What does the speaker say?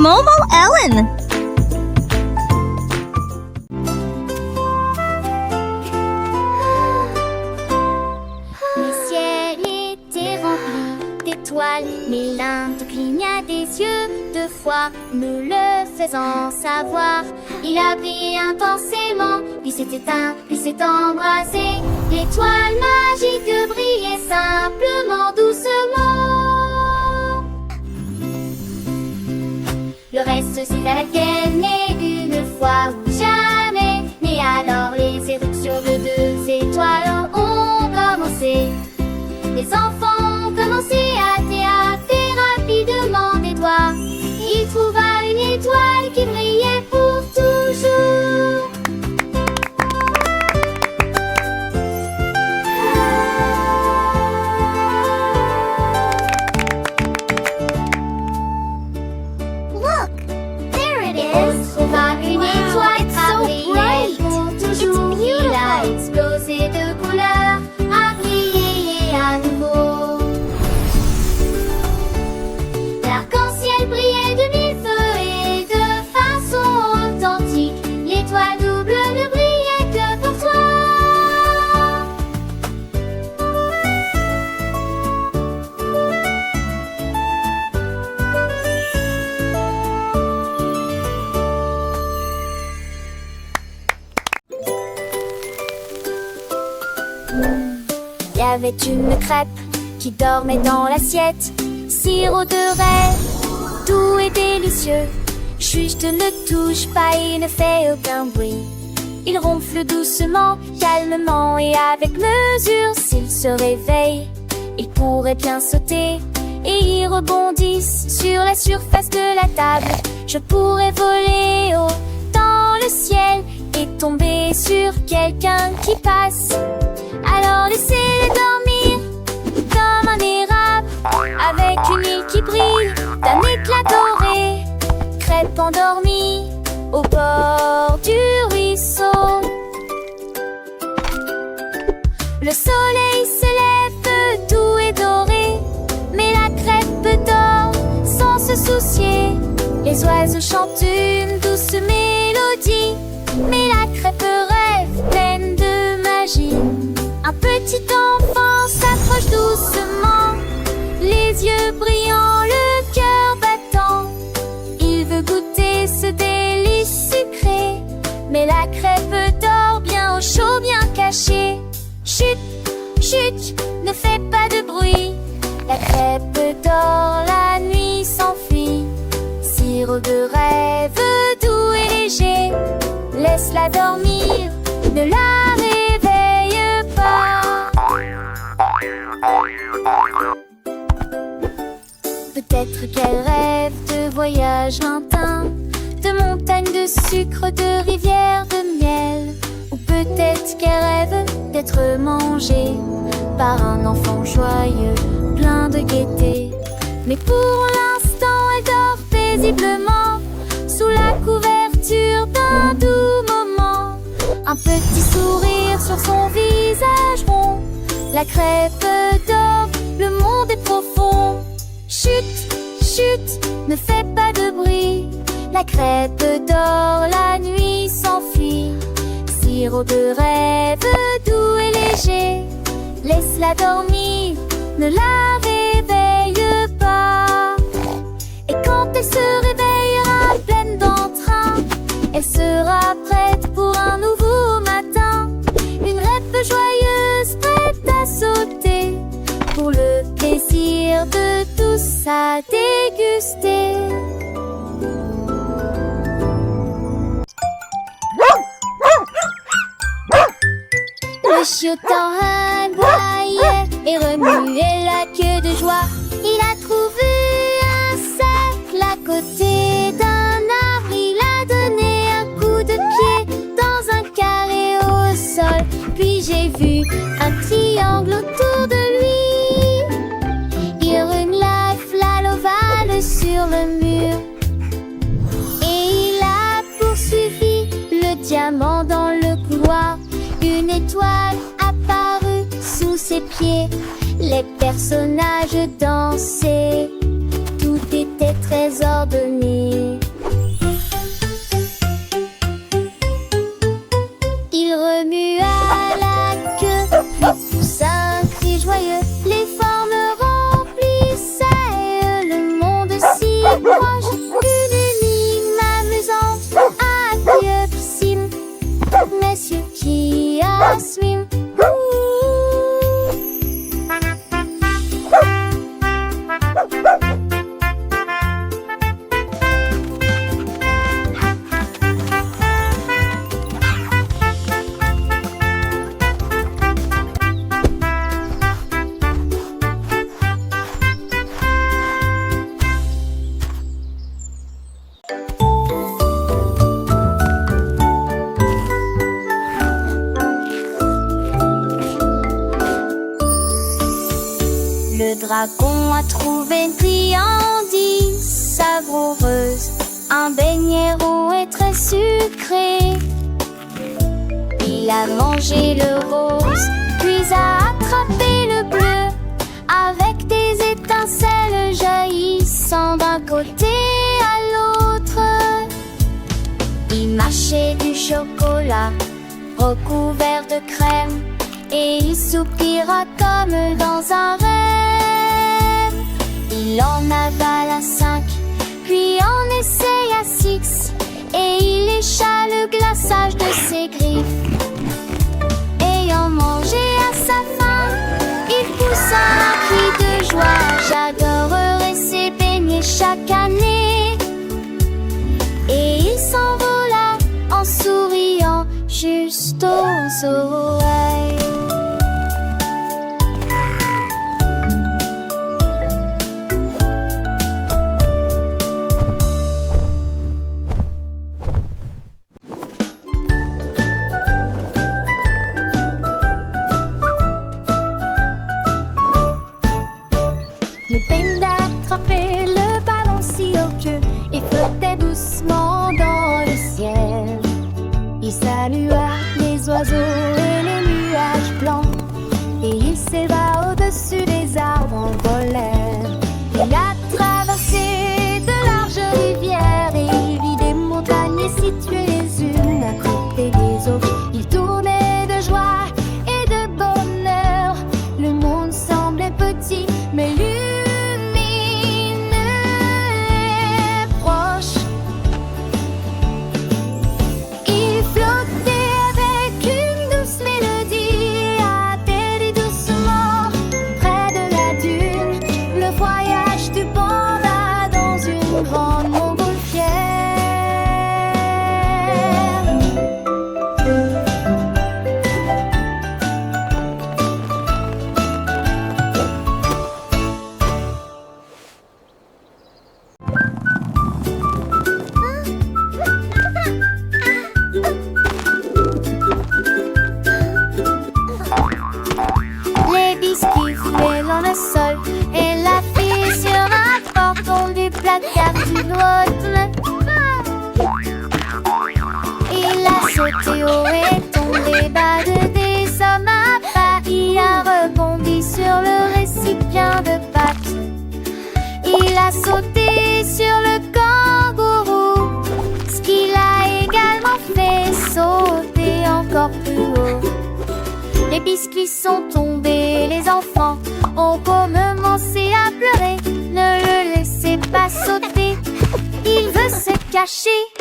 Momo Ellen. Le ciel était rempli d'étoiles, mais l'un te cligna des yeux deux fois, me le faisant savoir. Il a brillé intensément, puis s'est éteint, puis s'est embrasé. L'étoile magique brillait simplement, doucement. Le reste c'est à laquelle n'est une fois ou jamais. Mais alors les éruptions de deux étoiles ont commencé. Les enfants ont commencé à théâter rapidement des doigts. Il trouva une étoile qui brillait pour toujours. Look, there it is. On trouva une étoile qui brillait pour toujours. Il a explosé de couleurs, a brillé à nouveau. L'arc-en-ciel brillait de mille feux et de façon authentique. L'étoile double ne brillait que pour toi. Il y avait une crêpe qui dormait dans l'assiette. Sirop de rêve, doux et délicieux. Juste ne touche pas, il ne fait aucun bruit. Il ronfle doucement, calmement et avec mesure. S'il se réveille, il pourrait bien sauter et il rebondisse sur la surface de la table. Je pourrais voler haut dans le ciel et tomber sur quelqu'un qui passe. Alors laissez-les dormir comme un érable, avec une île qui brille d'un éclat doré. Crêpe endormie au bord du ruisseau. Le soleil se lève doux et doré, mais la crêpe dort sans se soucier. Les oiseaux chantent une douce mélodie, mais la crêpe rêve pleine de magie. Un petit enfant s'approche doucement, les yeux brillants, le cœur battant. Il veut goûter ce délice sucré, mais la crêpe dort bien au chaud, bien cachée. Chut, chut, ne fais pas de bruit. La crêpe dort, la nuit s'enfuit. Sirop de rêve doux et léger, laisse-la dormir, ne la réveille pas. Peut-être qu'elle rêve de voyages lointains, de montagnes de sucre, de rivières de miel. Ou peut-être qu'elle rêve d'être mangée par un enfant joyeux, plein de gaieté. Mais pour l'instant elle dort paisiblement, sous la couverture d'un doux moment. Un petit sourire sur son visage rond. La crêpe dort, le monde est profond. Chut, chut, ne fais pas de bruit. La crêpe dort, la nuit s'enfuit. Sirop de rêve doux et léger, laisse-la dormir, ne la réveille pas. Et quand elle se réveillera pleine d'entrain, elle sera prête pour un nouveau matin. Une crêpe joyeuse prête à sauter, pour le plaisir de tous à déguster. Le chiotin aboyait et remuait la queue de joie. Il a trouvé un cercle à côté d'un arbre. Il a donné un coup de pied dans un carré au sol. Puis j'ai vu un triangle autour de lui. Il remua l'ovale sur le mur. Et il a poursuivi le diamant dans le couloir. Une étoile apparut sous ses pieds. Les personnages dansaient. Tout était très ordonné. dragon a trouvé une friandise savoureuse, un beignet roux et très sucré. Il a mangé le rose, puis a attrapé le bleu, avec des étincelles jaillissant d'un côté à l'autre. Il mâchait du chocolat recouvert de crème, et il soupira comme dans un rêve. Il en avala 5, puis en essaya 6, et il lécha le glaçage de ses griffes. Ayant mangé à sa faim, il poussa un cri de joie. J'adorerai ces beignets chaque année. Et il s'envola en souriant juste aux oreilles. Le panda attrapait le ballon si haut que il flottait doucement dans le ciel. Il salua les oiseaux et les nuages blancs, et il s'éleva au-dessus des arbres en volait. Il a traversé de larges rivières et il vit des montagnes situées les unes à côté des autres. Il tournait de joie et de bonheur. Le monde semblait petit, mais lui grande montgolfière. Les biscuits foulés dans le sol, et la fille sur un porton du placard du droit. Il a sauté haut et tombé bas de des hommes à pas. Il a rebondi sur le récipient de pâtes. Il a sauté sur le kangourou, ce qui l'a également fait sauter encore plus haut. Les biscuits sont tombés, les enfants ont commencé à pleurer. Ne le laissez pas sauter, il veut se cacher.